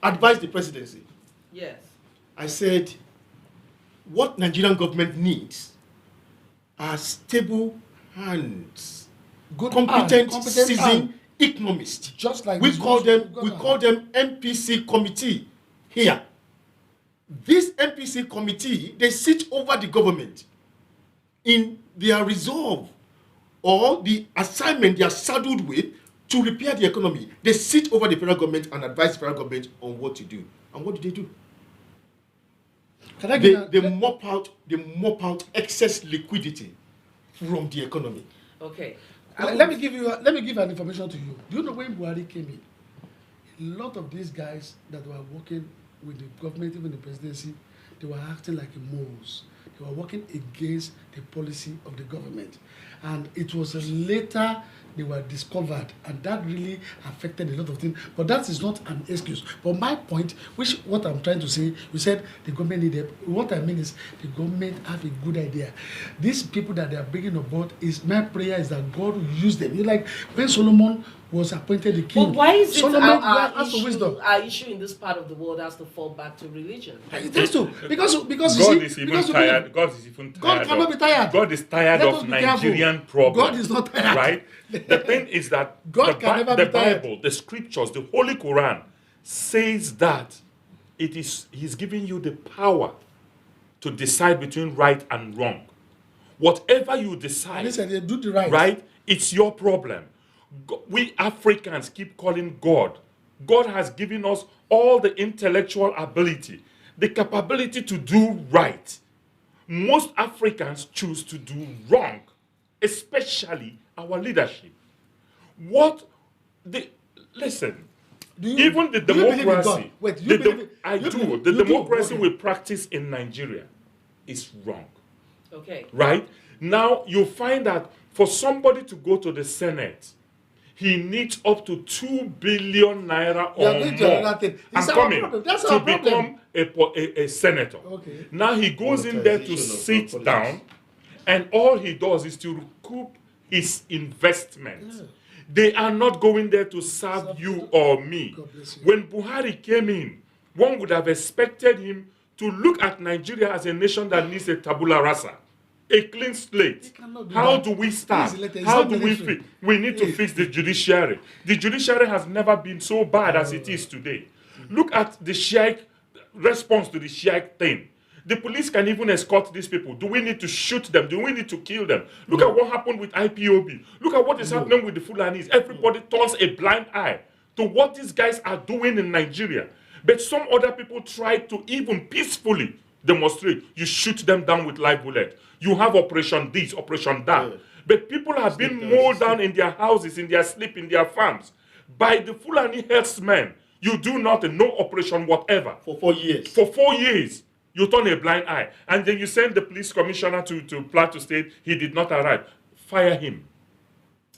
advise the presidency. Yes. I said, what Nigerian government needs are stable hands, competent seasoned economists. Just like we call them MPC committee here. This MPC committee, they sit over the government in their resolve or the assignment they are saddled with to repair the economy. They sit over the federal government and advise the federal government on what to do. And what do? They mop out excess liquidity from the economy. Okay. Let me give an information to you. Do you know when Buhari came in? A lot of these guys that were working with the government, even the presidency, they were acting like moles. They were working against the policy of the government. And it was later they were discovered, and that really affected a lot of things. But that is not an excuse. But my point, what I'm trying to say, you said the government need help. What I mean is the government have a good idea. These people that they are bringing aboard, my prayer is that God will use them. You like when Solomon was appointed the king. But why is it our issue in this part of the world has to fall back to religion? It has to, because God is even tired. God cannot be tired. God is tired of Nigerian problems. God is not tired. Right? The thing is that the Bible, the scriptures, the Holy Quran says that He's giving you the power to decide between right and wrong. Whatever you decide, listen, do the right? It's your problem. We Africans keep calling God. God has given us all the intellectual ability, the capability to do right. Most Africans choose to do wrong, especially our leadership. Listen, even the democracy, the democracy we practice in Nigeria is wrong. Okay. Right? Now, you find that for somebody to go to the Senate, he needs up to 2 billion naira or more to become a senator. Okay. Now he goes in there to sit down, and all he does is to recoup his investment. Yeah. They are not going there to serve you or me. When Buhari came in, one would have expected him to look at Nigeria as a nation that needs a tabula rasa. A clean slate. How do we start? How do we fix? We need to fix the judiciary. The judiciary has never been so bad as it is today. Look at the Sheikh response to the Sheikh thing. The police can even escort these people. Do we need to shoot them? Do we need to kill them? Look at what happened with IPOB. Look at what is happening with the Fulanis. Everybody turns a blind eye to what these guys are doing in Nigeria. But some other people try to even peacefully demonstrate. You shoot them down with live bullet. You have operation this, operation that. Yeah. But people have been mowed down in their houses, in their sleep, in their farms. By the Fulani herdsmen, you do nothing, no operation whatever. For 4 years. For 4 years, you turn a blind eye. And then you send the police commissioner to Plateau State, he did not arrive. Fire him.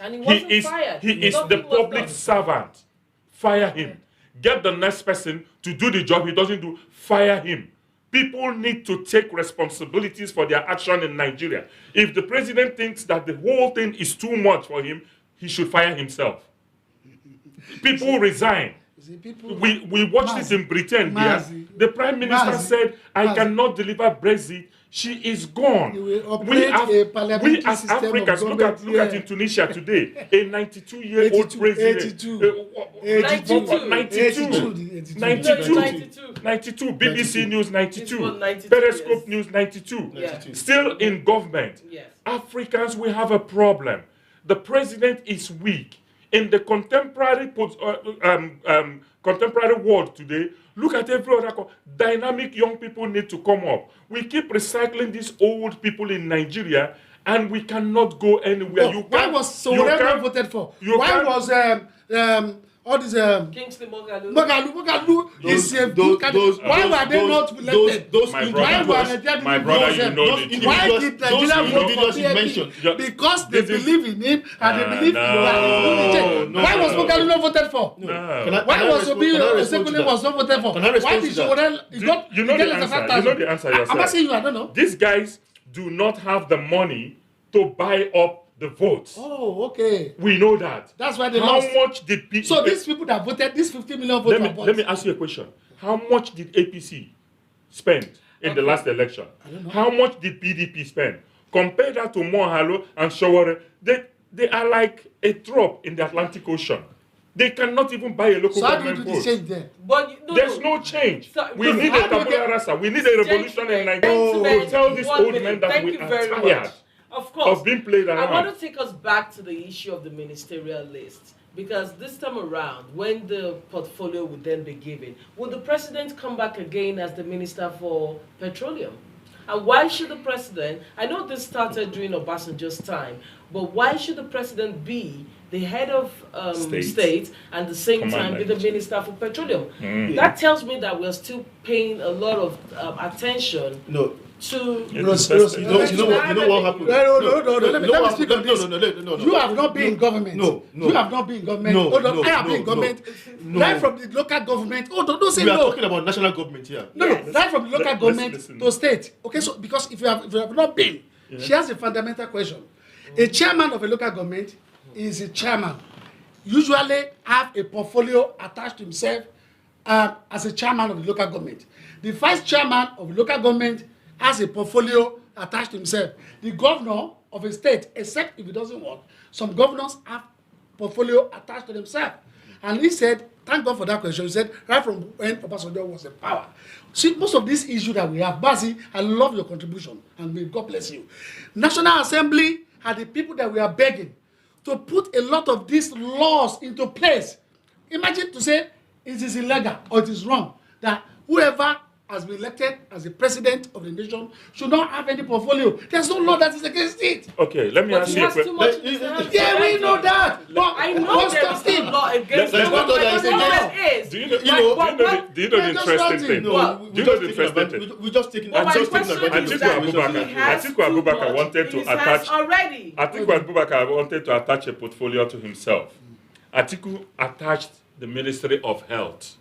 And he wasn't fired. He is the public servant. Fire him. Get the next person to do the job he doesn't do. Fire him. People need to take responsibilities for their action in Nigeria. If the president thinks that the whole thing is too much for him, he should fire himself. People resign. We watched this in Britain here. The Prime Minister said, I cannot deliver Brexit. She is gone. We as Africans, look at in Tunisia today, a 92-year-old president. 92, BBC News 92, Periscope News 92, still in government. Yes. Africans, we have a problem. The president is weak. In the contemporary world today, look at every other dynamic young people need to come up. We keep recycling these old people in Nigeria, and we cannot go anywhere. Why was Sowore voted for? Why was all these Kingsley Moghalu is a good candidate. Why were they not elected? My brother, you know the truth. Why did Nigeria vote for PNP? Because they believe in him and they believe in Why was Moghalu not voted for? Why was Obi Okoli was not voted for? Why did Sowore? You know the answer. You know the answer yourself. I'm asking you, I don't know. These guys do not have the money to buy up the votes. Oh, okay. We know that. That's why they How lost. much did people... So these people that voted, these 50 million votes Let me ask you a question. How much did APC spend in the last election? I don't know. How much did PDP spend? Compare that to Mohalo and Shawara. They are like a drop in the Atlantic Ocean. They cannot even buy a local government vote. So how do you do the change there? But There's no change. So, we need a tabula rasa. We need a revolution in Nigeria to tell these old men that we are tired of course, of being played around. I want to take us back to the issue of the ministerial list. Because this time around, when the portfolio would then be given, will the president come back again as the minister for petroleum? And why should the president, I know this started during Obasanjo's time, but why should the president be the head of state and at the same time be the minister for petroleum? That tells me that we're still paying a lot of attention to... You know what happened? No, let me speak on this. No. You have not been in government. No. You have not been in government. I have been in government. Right from the local government. Don't say no. We are talking about national government here. No, right from the local government to state. Okay, so because if you have not been, she has a fundamental question. A chairman of a local government is a chairman. Usually have a portfolio attached to himself as a chairman of the local government. The vice chairman of the local government has a portfolio attached to himself. The governor of a state, except if he doesn't want, some governors have portfolio attached to themselves. And he said, thank God for that question. He said, right from when Obasanjo was in power. See, most of these issues that we have, Mazi, I love your contribution, and may God bless you. National Assembly are the people that we are begging to put a lot of these laws into place. Imagine to say it is illegal or it is wrong that whoever has been elected as the president of the nation should not have any portfolio. There's no law that is against it. Okay, let me ask you a question. Yeah, we know that. But I know there is no law against it. Do you know the interesting thing? No, do you know the interesting thing? We're just taking Atiku Abubakar wanted to attach. Already. Atiku Abubakar wanted to attach a portfolio to himself. Atiku attached the Ministry of Health.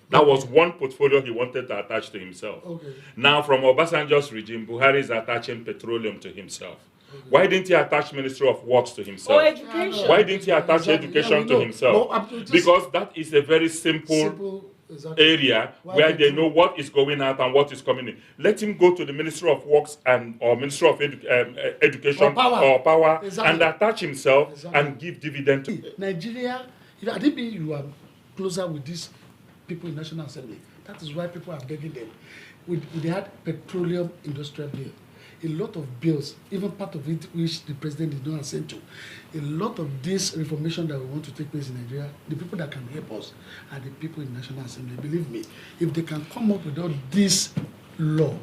That was one portfolio he wanted to attach to himself. Okay. Now, from Obasanjo's regime, Buhari is attaching petroleum to himself. Okay. Why didn't he attach Ministry of Works to himself? Or education. Why didn't he attach education to himself? Because that is a very simple area where they know what is going out and what is coming in. Let him go to the Ministry of Works or Ministry of Education or Power and attach himself and give dividend to Nigeria. I think you are closer with these people in National Assembly. That is why people are begging them. They had petroleum industrial bill. A lot of bills, even part of it which the president did not assent to. A lot of this reformation that we want to take place in Nigeria, the people that can help us are the people in National Assembly. Believe me, if they can come up with all this law.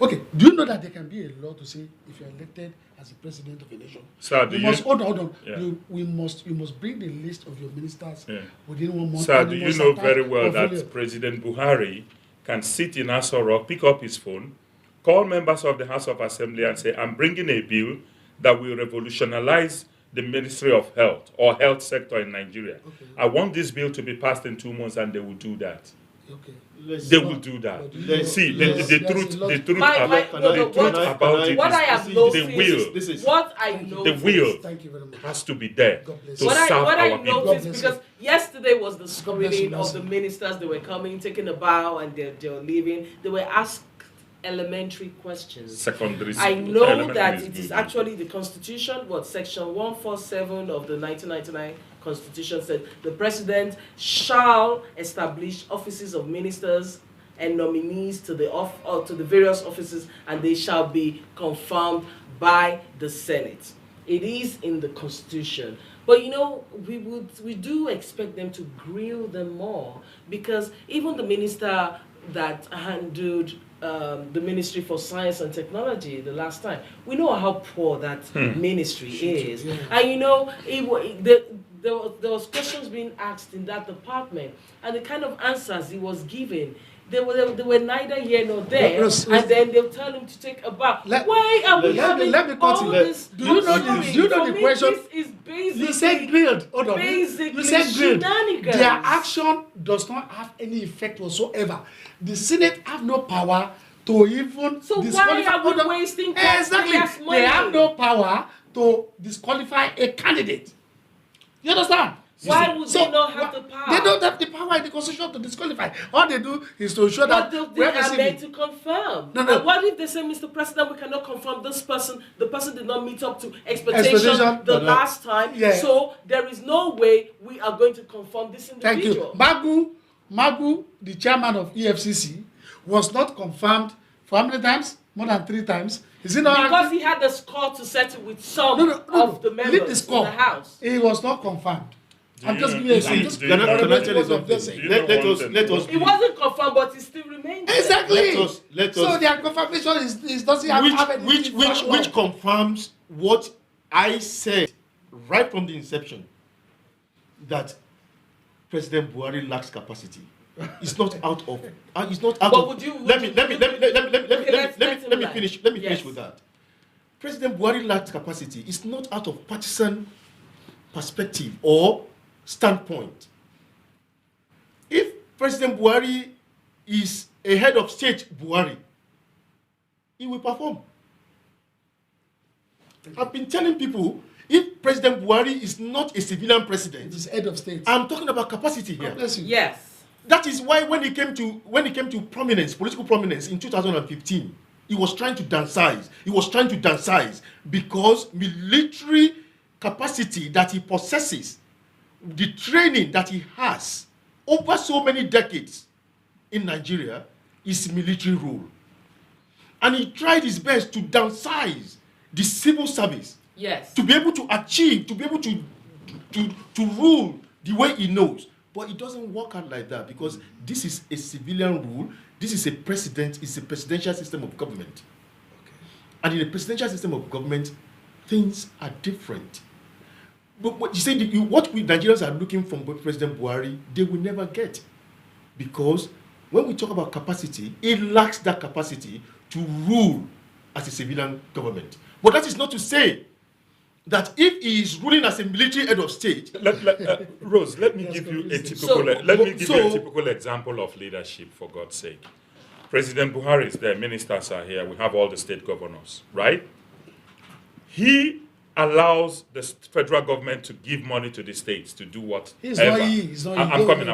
Okay, do you know that there can be a law to say if you are elected as the president of a nation? Sir, hold on. Yeah. You must bring the list of your ministers within 1 month. Sir, do you know very well that President Buhari can sit in Aso Rock, pick up his phone, call members of the House of Assembly and say, I'm bringing a bill that will revolutionize the Ministry of Health or health sector in Nigeria. Okay. I want this bill to be passed in 2 months, and they will do that. Okay. They will do that. See, the truth about it what I have noticed, what I know, the will has to be there to serve our people. What I noticed, because yesterday was the screening of the ministers. They were coming, taking a bow, and they were leaving. They were asked elementary questions. Secondary. I know that it is actually the Constitution, Section 147 of the 1999 Constitution said the president shall establish offices of ministers and nominees to the various offices, and they shall be confirmed by the Senate. It is in the Constitution. But we do expect them to grill them more, because even the minister that handled the Ministry for Science and Technology the last time, we know how poor that ministry is. Yeah. And there was questions being asked in that department, and the kind of answers he was giving, they were neither here nor there. And then they'll tell him to take a bath. Why are we having all this? Do you know the question? This is basically, you said grilled. Hold on. You said grilled. Shenanigans. Their action does not have any effect whatsoever. The Senate have no power to even disqualify. Why are we wasting exactly. Money? They have no power to disqualify a candidate. You understand? Why would they not have the power? They don't have the power in the constitution to disqualify. All they do is to ensure that they are meant to confirm. No. And what if they say, Mr. President, we cannot confirm this person, the person did not meet up to expectation the last time, so there is no way we are going to confirm this individual. Thank you. Magu, the chairman of EFCC, was not confirmed for how many times? More than 3 times. Is it not because he had the score to settle with some of the members in the House. He was not confirmed. Let us. It wasn't confirmed, but it still remains. Exactly. Let us. So their confirmation is doesn't have anything. Which confirms what I said right from the inception, that President Buhari lacks capacity. It's not out of. It's not out of. Let me finish. Let me finish with that. President Buhari lacks capacity. It's not out of partisan perspective or standpoint. If President Buhari is a head of state Buhari, he will perform. I've been telling people, if President Buhari is not a civilian president, he's head of state. I'm talking about capacity here. Yes. That is why when he came to prominence, political prominence in 2015, he was trying to downsize. He was trying to downsize because military capacity that he possesses, the training that he has over so many decades in Nigeria, is military rule. And he tried his best to downsize the civil service. Yes. To be able to achieve, to be able to rule the way he knows. But it doesn't work out like that because this is a civilian rule. This is a president. It's a presidential system of government. Okay. And in a presidential system of government, things are different. But you say what we Nigerians are looking from President Buhari, they will never get. Because when we talk about capacity, it lacks that capacity to rule as a civilian government. But that is not to say that if he is ruling as a military head of state... Rose, let me give you a typical example of leadership, for God's sake. President Buhari is there, ministers are here, we have all the state governors, right? He allows the federal government to give money to the states to do what? I'm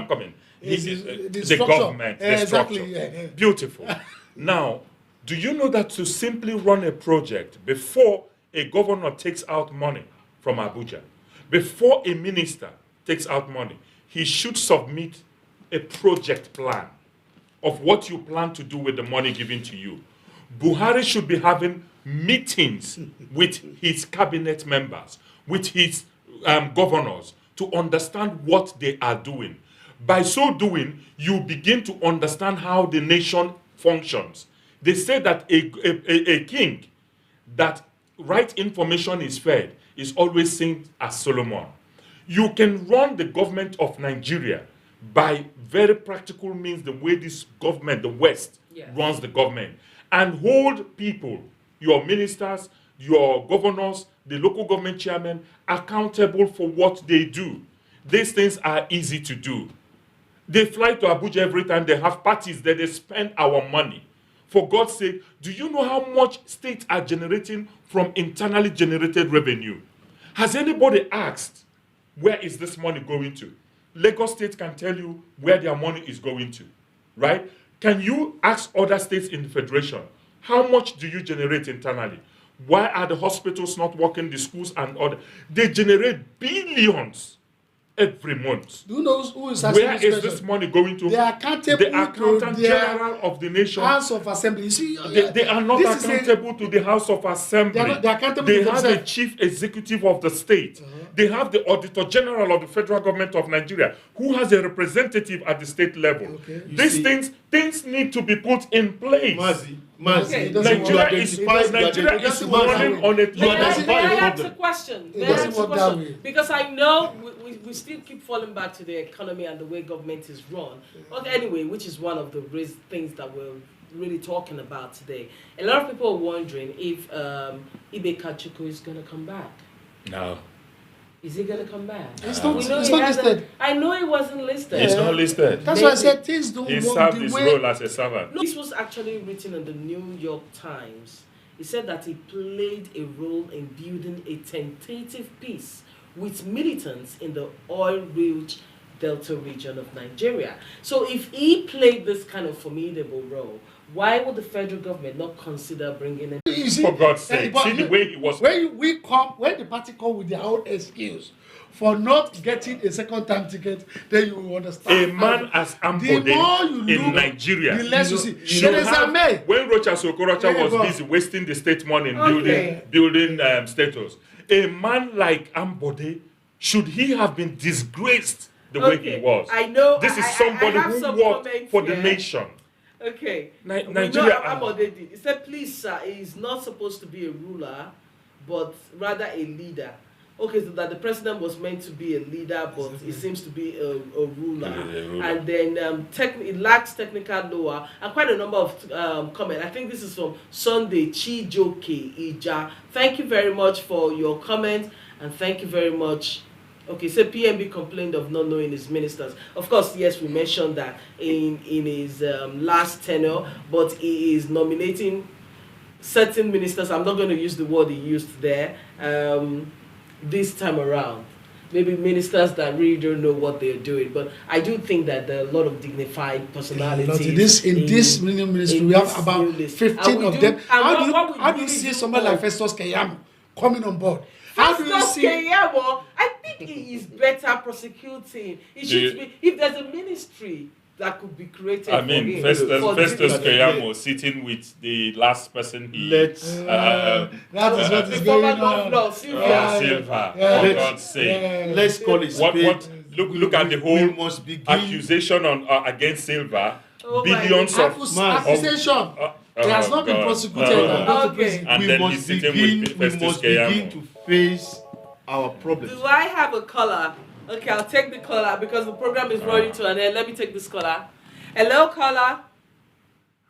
coming. The government, the structure. Yeah. Beautiful. Now, do you know that to simply run a project before a governor takes out money from Abuja, before a minister takes out money, he should submit a project plan of what you plan to do with the money given to you. Buhari should be having meetings with his cabinet members, with his governors, to understand what they are doing. By so doing, you begin to understand how the nation functions. They say that a king that right information is fed is always seen as Solomon. You can run the government of Nigeria by very practical means, the way this government, the West, runs the government, and hold people, your ministers, your governors, the local government chairmen, accountable for what they do. These things are easy to do. They fly to Abuja every time, they have parties that they spend our money. For God's sake, do you know how much states are generating from internally generated revenue? Has anybody asked, where is this money going to? Lagos State can tell you where their money is going to, right? Can you ask other states in the federation, how much do you generate internally? Why are the hospitals not working, the schools and other? They generate billions every month. Do you know who is asking this question? Where is this money going to? The Accountant General of the nation. House of Assembly. You see, they are not accountable to the House of Assembly. They have a chief executive of the state. They have the Auditor General of the federal government of Nigeria, who has a representative at the state level. Okay. These things need to be put in place. Mazi, Nigeria is running on a... May I ask a question? Because I know we still keep falling back to the economy and the way government is run. But anyway, which is one of the things that we're really talking about today. A lot of people are wondering if Ibe Kachuku is going to come back. No. Is he going to come back? It's not listed. I know he wasn't listed. It's not listed. That's why I said things don't work the way... He served his role as a servant. No, this was actually written in the New York Times He said that he played a role in building a tentative peace with militants in the oil-rich Delta region of Nigeria. So if he played this kind of formidable role, why would the federal government not consider bringing him? You see, For God's sake, see the way he was. When the party come with their own excuse for not getting a second time ticket, then you will understand. A man as Ambode in Nigeria, the less you see. When Rocha Sokorocha was busy wasting the state money in building status, a man like Ambode, should he have been disgraced the way he was? I know. This is somebody who worked for the nation. Okay. Nigeria. Ambode did. He said, please, sir, he's not supposed to be a ruler, but rather a leader. Okay, so that the president was meant to be a leader, but he seems to be a ruler. And then it lacks technical know-how, and quite a number of comments. I think this is from Sunday Chijoke Ija. Thank you very much for your comment, and thank you very much. Okay, so PMB complained of not knowing his ministers. Of course, yes, we mentioned that in his last tenure, but he is nominating certain ministers. I'm not going to use the word he used there. This time around, maybe ministers that really don't know what they're doing, but I do think that there are a lot of dignified personalities. In this ministry, we have about 15 of them. How do you see someone like Festus Keyamo coming on board? How do you see? Keyamo, I think he is better prosecuting. It should be, if there's a ministry that could be created. I mean, Festus Keyamo sitting with the last person he. That is what is going on. Silva. For God's sake. Let's call it what? Look at the whole accusation against Silva. Billions of accusation. He has not been prosecuted and not to prison. And then he's sitting with Festus Keyamo. We must begin to face our problems. Do I have a caller? Okay, I'll take the caller because the program is running to an end. Let me take this caller. Hello, caller.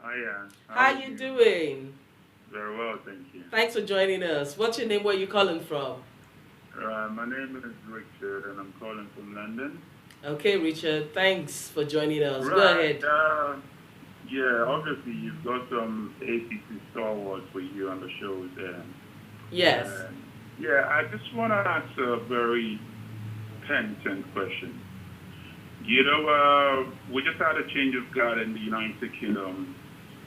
Hiya. How you doing? Very well, thank you. Thanks for joining us. What's your name? Where are you calling from? My name is Richard, and I'm calling from London. Okay, Richard. Thanks for joining us. Right. Go ahead. Yeah, obviously you've got some APC stalwarts for you on the shows there. Yes. Yeah, I just want to ask a very penitent question. You know, we just had a change of guard in the United Kingdom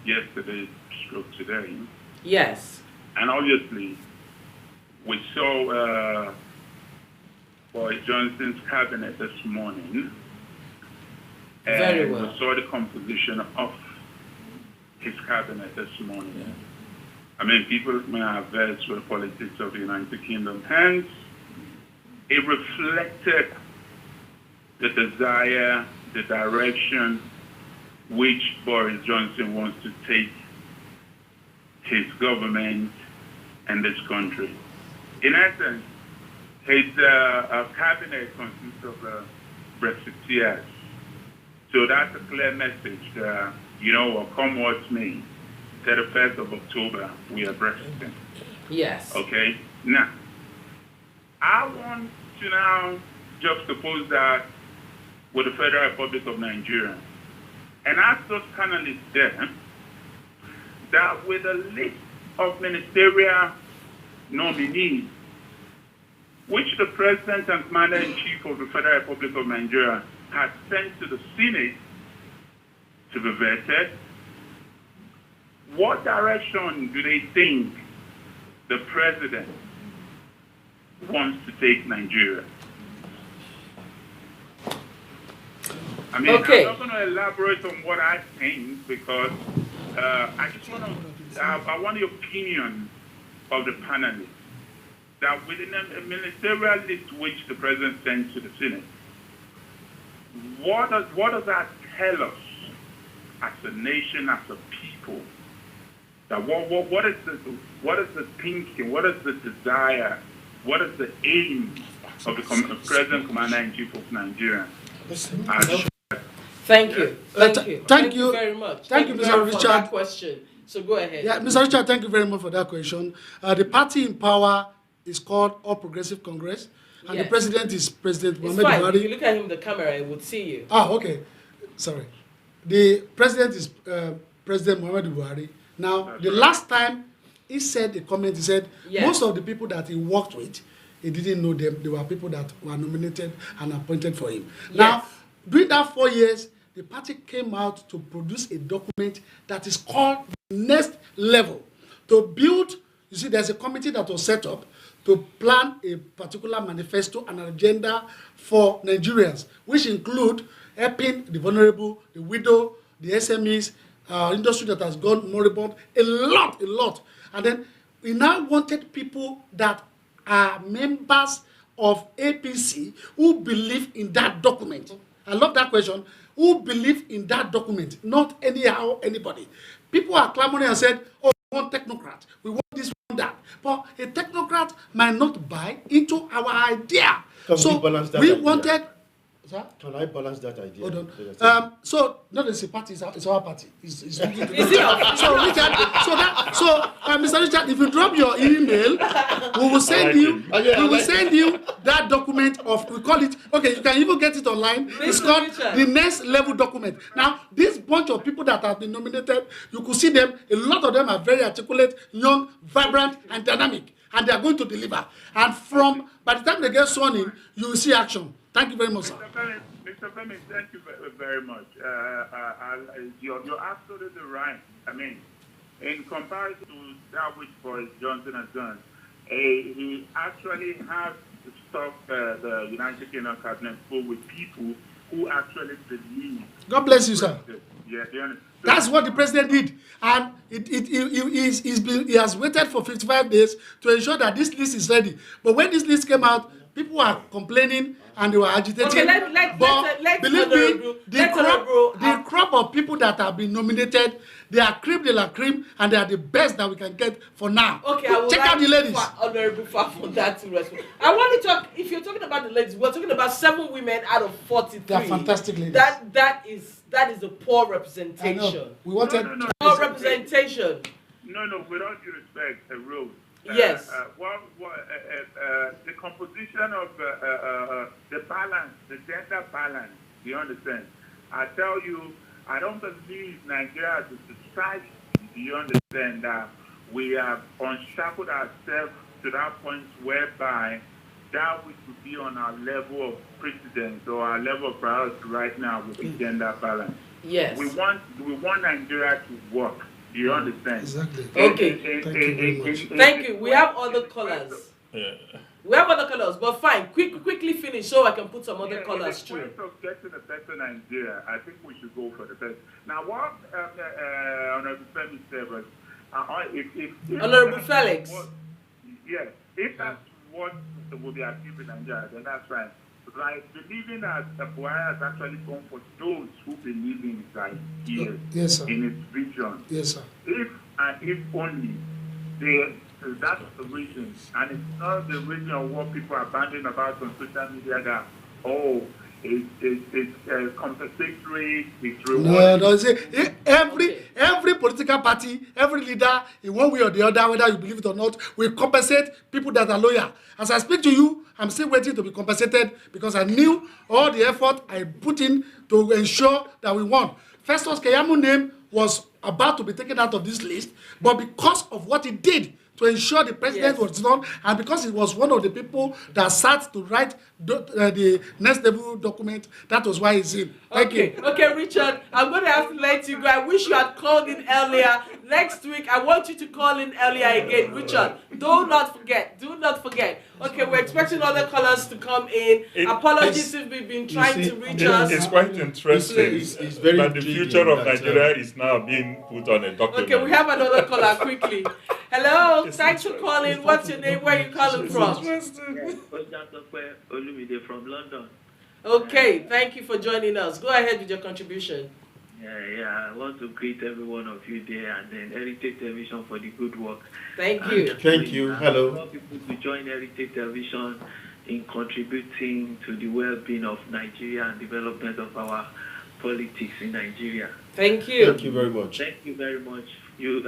yesterday, stroke today. Yes. And obviously, we saw Boris Johnson's cabinet this morning. And Very well. we saw the composition of his cabinet this morning. Yeah. I mean, people may have versed with the politics of the United Kingdom. Hence, it reflected the desire, the direction which Boris Johnson wants to take his government and this country. In essence, his cabinet consists of Brexiteers. So that's a clear message that, you know, come what may, 31st of October, we are Brexiting. Yes. Okay? Now, I want to now juxtapose that with the Federal Republic of Nigeria. And ask those panelists there that with a list of ministerial nominees, which the President and Commander-in-Chief of the Federal Republic of Nigeria has sent to the Senate to be vetted, what direction do they think the President wants to take Nigeria? I mean, okay. I'm not going to elaborate on what I think because I just want to, I want the opinion of the panelists that within a ministerial list which the President sent to the Senate, what does that tell us as a nation, as a people? That what is the thinking, what is the desire, what is the aim of the President Commander-in-Chief of Nigeria? Thank you. Thank you very much. Thank you, Mr. Richard. For that question. So go ahead. Yeah, Mr. Richard, thank you very much for that question. The party in power is called All Progressive Congress, and the president is President Muhammadu Buhari. If you look at him in the camera, he would see you. Ah, okay. Sorry. The president is President Muhammadu Buhari. Now, the last time he said a comment. He said most of the people that he worked with, he didn't know them. They were people that were nominated and appointed for him. Now, during that 4 years, the party came out to produce a document that is called Next Level. To build, you see, there's a committee that was set up to plan a particular manifesto and an agenda for Nigerians, which include helping the vulnerable, the widow, the SMEs, industry that has gone moribund, a lot. And then we now wanted people that are members of APC who believe in that document. I love that question. Who believe in that document, not anyhow anybody. People are clamoring and said, oh, we want technocrat, we want this, we want that. But a technocrat might not buy into our idea. So we wanted. Sir? Can I balance that idea? Hold on. So not as a party, it's our party. It's so Richard, Mr. Richard, if you drop your email, we will send you. We will send you that document of. We call it. Okay, you can even get it online. It's called the Next Level document. Now, this bunch of people that have been nominated, you could see them. A lot of them are very articulate, young, vibrant, and dynamic, and they are going to deliver. And by the time they get sworn in, you will see action. Thank you very much, sir. Mr. Fleming, thank you very much. You're absolutely right. I mean, in comparison to that which Boris Johnson has done, he actually has stocked the United Kingdom cabinet full with people who actually believe. God bless you, sir. Yeah, that's what the president did. And he has waited for 55 days to ensure that this list is ready. But when this list came out, people were complaining and they were agitating. Okay, but believe me, the crop of people that have been nominated, they are cream de la cream, and they are the best that we can get for now. Okay, I will check out the ladies. Honorable for that to respond. I want to talk. If you're talking about the ladies, we're talking about 7 women out of 43. They are fantastic ladies. That is a poor representation. We wanted poor representation. No, with all due respect, Rose. Yes. The composition of the balance, the gender balance, do you understand? I tell you, I don't believe Nigeria as a society, do you understand, that we have unshackled ourselves to that point whereby that which would be on our level of precedence or our level of priority right now with the gender balance. Yes. We want Nigeria to work. Do you understand? Exactly. Okay. Thank you. We have other callers. We have other callers, but fine. Quickly finish so I can put some other callers through. In the point of getting a better Nigeria, I think we should go for the best. Now, what Honorable Felix said was, if Honorable Felix. Yes, if that's what will be achieved in Nigeria, then that's right. Like believing that Buhari has actually gone for those who believe in his ideas, yes, sir. in his vision. Yes, sir. If and if only that's the reason, and it's not the reason of what people are bandying about on social media that it's compensatory, it's rewarding. No, see, every political party, every leader, in one way or the other, whether you believe it or not, will compensate people that are loyal. As I speak to you, I'm still waiting to be compensated because I knew all the effort I put in to ensure that we won. Festus Keyamu's name was about to be taken out of this list, but because of what he did to ensure the president was done, and because he was one of the people that sat to write the Next Level document, that was why he's in. Thank you. Okay, Richard, I'm going to have to let you go. I wish you had called in earlier. Next week, I want you to call in earlier again. Richard, do not forget. Okay, we're expecting other callers to come in. Apologies if we've been trying to reach us. It's quite interesting. It's very but the future of Nigeria is now being put on a document. Okay, we have another caller quickly. Hello, thanks for calling. What's your name? Where are you calling from? From London. Okay, thank you for joining us. Go ahead with your contribution. Yeah, I want to greet every one of you there and then Heritage Television for the good work. Thank you. Thank you. Hello. I want people to join Heritage Television in contributing to the well-being of Nigeria and development of our politics in Nigeria. Thank you. Thank you very much. Thank you very much. You,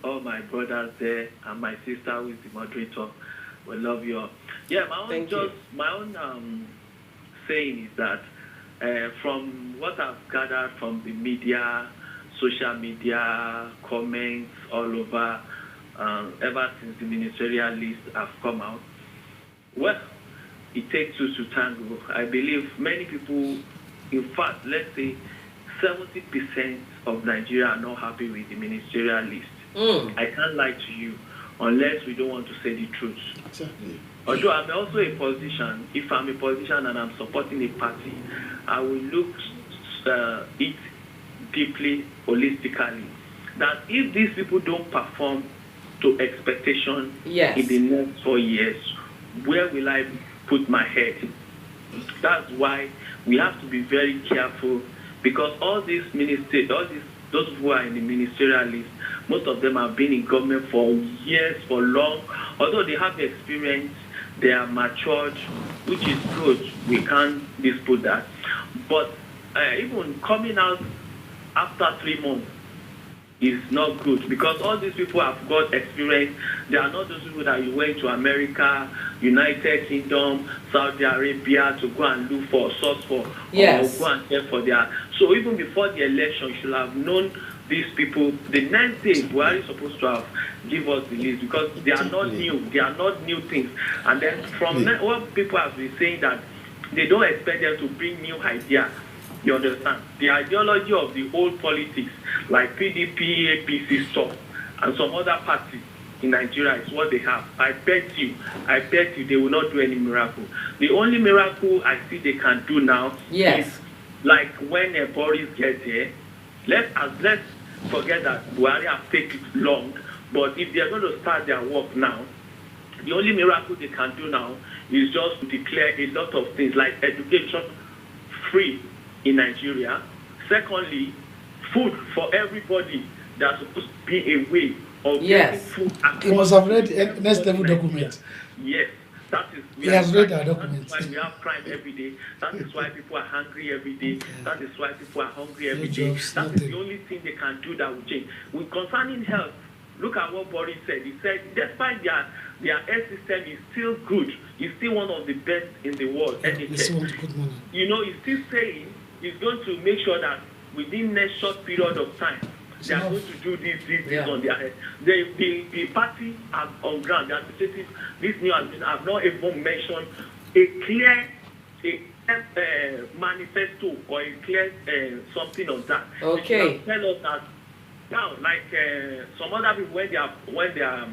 all my brothers there and my sister who is the moderator, we love you all. Yeah, my own saying is that from what I've gathered from the media, social media, comments all over, ever since the ministerial list have come out. Well, it takes two to tango. I believe many people, in fact, let's say 70% of Nigeria are not happy with the ministerial list. I can't lie to you unless we don't want to say the truth. Exactly. Although I'm also a politician, if I'm a politician and I'm supporting a party, I will look it deeply, holistically. That if these people don't perform to expectation in the next 4 years, where will I put my head? That's why we have to be very careful, because all these ministers, those who are in the ministerial list, most of them have been in government for years, for long. Although they have experience, they are matured, which is good. We can't dispute that. But even coming out after 3 months is not good, because all these people have got experience. They are not those people that you went to America, United Kingdom, Saudi Arabia to go and look for a source for, or go and check for their. So even before the election, you should have known these people. The next day, we are supposed to have give us the list, because they are not new. They are not new things. And then from what people have been saying, that they don't expect them to bring new ideas. You understand? The ideology of the old politics, like PDP, APC stuff, and some other parties in Nigeria is what they have. I bet you, they will not do any miracle. The only miracle I see they can do now is like when Boris gets here. Let's forget that Buhari have taken long, but if they are going to start their work now, the only miracle they can do now is just to declare a lot of things like education free in Nigeria. Secondly, food for everybody. That's supposed to be a way of getting food. He must have read the next level document. Yes, that is. He has read our document. That's why we have crime every day. That is why people are hungry every day. That is why people are hungry every day. That is the only thing they can do that will change. With concerning health, look at what Boris said. He said, despite their health system is still good, it's still one of the best in the world. You know, he's still saying he's going to make sure that within next short period of time, they are going to do this on their head. The party are on ground. The administrative, this new administration have not even mentioned a clear manifesto or a clear something on that. Okay. They tell us that now, like some other people, when they are.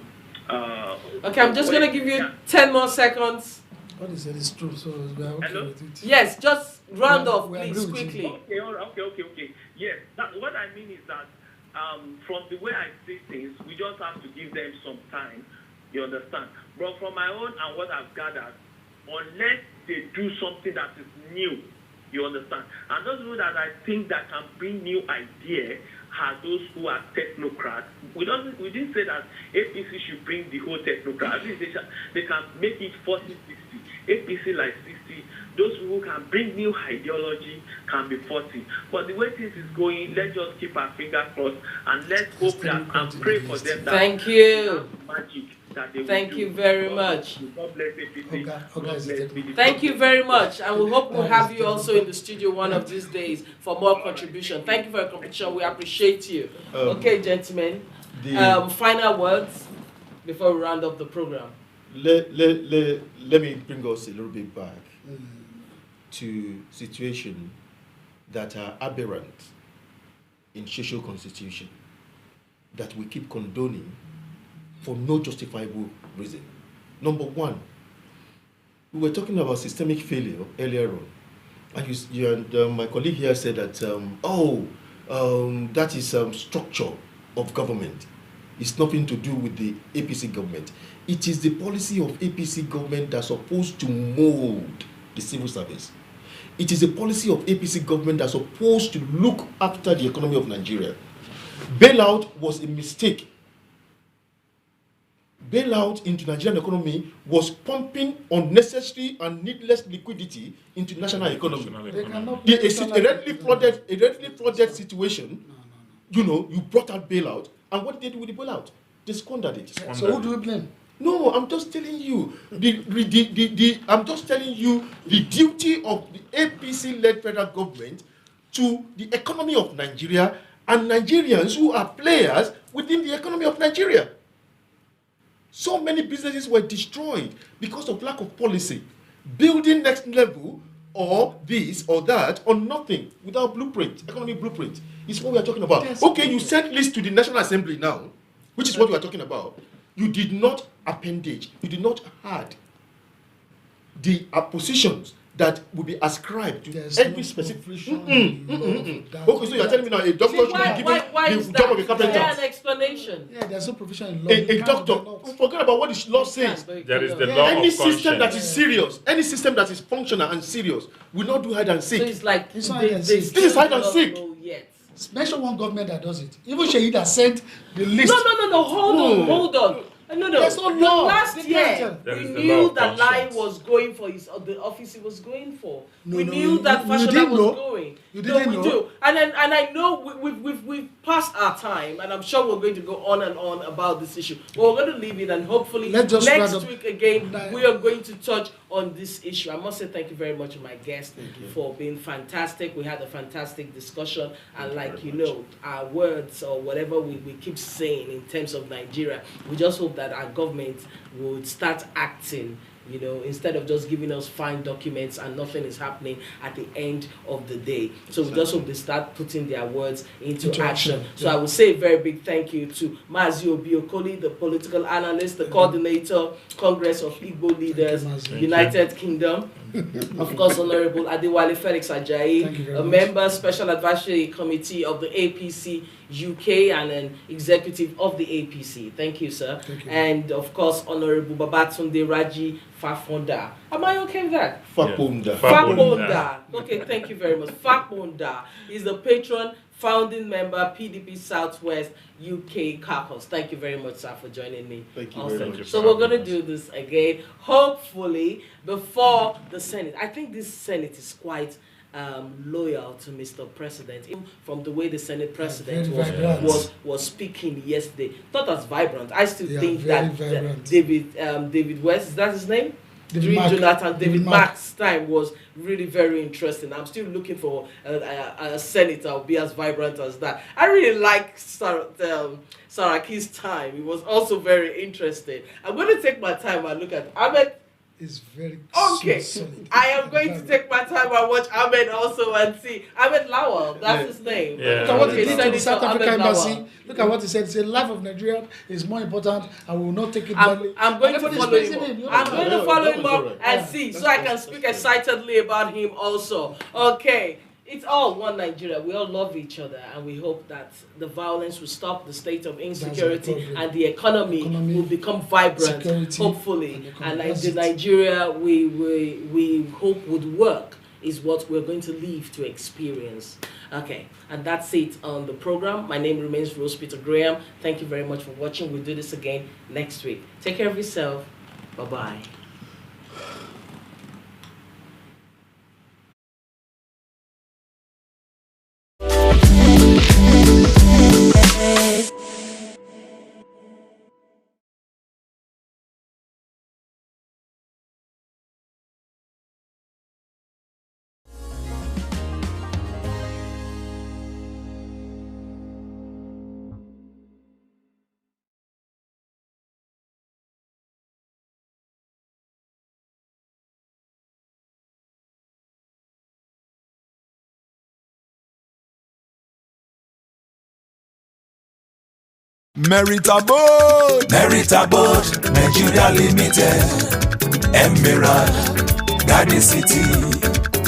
Okay, I'm just going to give you 10 more seconds. What he said is true, so we are okay with it. Yes, just round off, please, quickly. Okay. Yes, what I mean is that from the way I see things, we just have to give them some time. You understand? But from my own and what I've gathered, unless they do something that is new, you understand? And those people that I think that can bring new ideas are those who are technocrats. We didn't say that APC should bring the whole technocrat. At least they can make it 40-60. APC like 60. Those who can bring new ideology can be 40. But the way things is going, let's just keep our fingers crossed and let's hope that and pray for them. That thank you. Magic that they thank you very much. God bless APC. God bless APC. Thank you very much, and we hope we'll have you also in the studio one of these days for more contribution. Thank you for your contribution. We appreciate you. Okay, gentlemen. Final words before we round up the program. Let me bring us a little bit back to situations that are aberrant in social constitution that we keep condoning for no justifiable reason. Number one, we were talking about systemic failure earlier on, and you and my colleague here said that that is structure of government. It's nothing to do with the APC government. It is the policy of APC government that's supposed to mold the civil service. It is a policy of APC government that's supposed to look after the economy of Nigeria. Bailout was a mistake. Bailout into Nigerian economy was pumping unnecessary and needless liquidity into the national economy. A readily flooded situation. You know, you brought out bailout, and what did they do with the bailout? They squandered it. So who do we blame? No, I'm just telling you I'm just telling you the duty of the APC-led federal government to the economy of Nigeria and Nigerians who are players within the economy of Nigeria. So many businesses were destroyed because of lack of policy. Building next level or this or that or nothing without blueprint, economic blueprint is what we are talking about. Okay, you sent list to the National Assembly now, which is what we are talking about. You did not appendage, you did not add the positions that will be ascribed to every specific. Okay, so you are telling me now a doctor should be given the job of a carpenter. Is there an explanation? Yeah, there's no provision in law. A doctor, forget about what the law says. There is the law Any of system that conscience. is serious, any system that is functional and serious will not do hide and seek. So it's like It's not hide and seek. This is hide and seek. Yet. Mention one government that does it. Even Sheikh that sent the list. No. Hold on. No. There's no law. Last They year, can't. There we is the law knew of that Lai conscience. was going for the office he was going for. No, we no, knew that you Fashola didn't was know? going. You No, didn't we know? do. And I know we've passed our time, and I'm sure we're going to go on and on about this issue. But we're going to leave it, and hopefully Let's just next round up. week again Nah. we are going to touch on this issue. I must say thank you very much to my guest for being fantastic. We had a fantastic discussion, and like our words or whatever we keep saying in terms of Nigeria, we just hope that our government would start acting, instead of just giving us fine documents and nothing is happening at the end of the day. So we just hope they start putting their words into action. So I will say a very big thank you to Mazi Obi Okoli, the political analyst, the coordinator, Congress of Igbo Leaders, Mazi. United Kingdom. Of course, Honorable Adewale Felix Thank you Ajayi, very a much. member, Special Advisory Committee of the APC UK and an executive of the APC. Thank you, sir. Thank you. And of course, Honorable Babatunde Raji-Fapohunda. Am I okay with that? Fapohunda. Fapohunda. Okay, thank you very much. Fapohunda is the patron, founding member, PDP Southwest UK caucus. Thank you very much, sir, for joining me. Thank you Also. very much. So we're going to do this again, hopefully before the Senate. I think this Senate is quite loyal to Mr. President. Even from the way the Senate President Very vibrant. was speaking yesterday, not as vibrant. I still They are think very that vibrant. David West, is that his name? During Mark. Jonathan David David Mark. Mark's time was really very interesting. I'm still looking for a senator who will be as vibrant as that. I really like Saraki's time. It was also very interesting. I'm going to take my time and look at Ahmed. Is very Okay, solid. I am going to take my time and watch Ahmed also and see. Ahmed Lawal, that's his name. Yeah. Look at what he Okay, did to the Senator South African Ahmed embassy. Lawal. Look at what he said. He said, life of Nigeria is more important. I will not take it I'm badly. going to Everybody's follow praising him you up. know. I'm going to follow that him was up alright. and see, so I can speak excitedly about him also. Okay, it's all one Nigeria. We all love each other, and we hope that the violence will stop, the state of insecurity, problem. and the economy will become vibrant, security, hopefully. and And economy. the Nigeria we hope would work is what we're going to live to experience. Okay, and that's it on the program. My name remains Rose Peter Graham. Thank you very much for watching. We'll do this again next week. Take care of yourself. Bye-bye. Meritable Nigeria Limited, Emerald Garden City.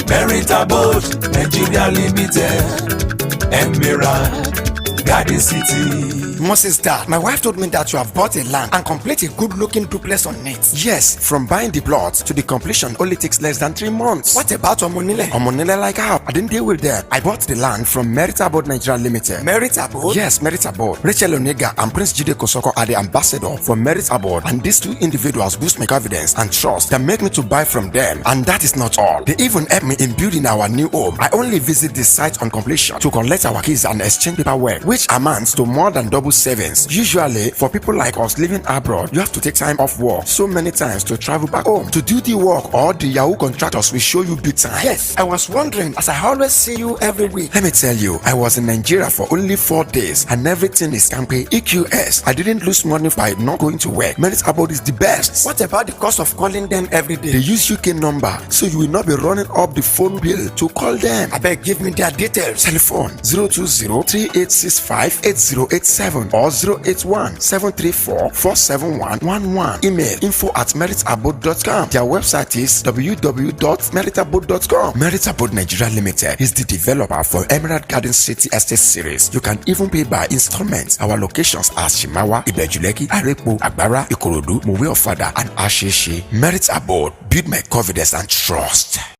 Meritable Nigeria Limited, Emerald Garden City. Moses, Dad, my wife told me that you have bought a land and complete a good-looking duplex on it. Yes, from buying the plots to the completion only takes less than 3 months. What about Omonile? Omonile like how? I didn't deal with them. I bought the land from Meritable Nigeria Limited. Meritable? Yes, Meritable. Rachel Onega and Prince Jide Kosoko are the ambassador for Meritable, and these two individuals boost my confidence and trust that make me to buy from them. And that is not all. They even helped me in building our new home. I only visit the site on completion to collect our keys and exchange paperwork. which amounts to more than double savings. Usually, for people like us living abroad, you have to take time off work so many times to travel back home to do the work, or the Yahoo contractors will show you big time. Yes, I was wondering, as I always see you every week. Let me tell you, I was in Nigeria for only 4 days and everything is campaign EQS. I didn't lose money by not going to work. Merit Abode is the best. What about the cost of calling them every day? They use UK number, so you will not be running up the phone bill to call them. I beg, give me their details. Telephone 020-3865-8087 or 081-734-47111. Email info@meritabode.com. Their website is www.meritabode.com. Merit Abode Nigeria Limited is the developer for Emerald Garden City Estate Series. You can even pay by installments. Our locations are Shimawa, Ibejuleki, Arepo, Agbara, Ikorodu, Mowe Ofada, and Asheshe. Merit Abode, build my confidence and trust.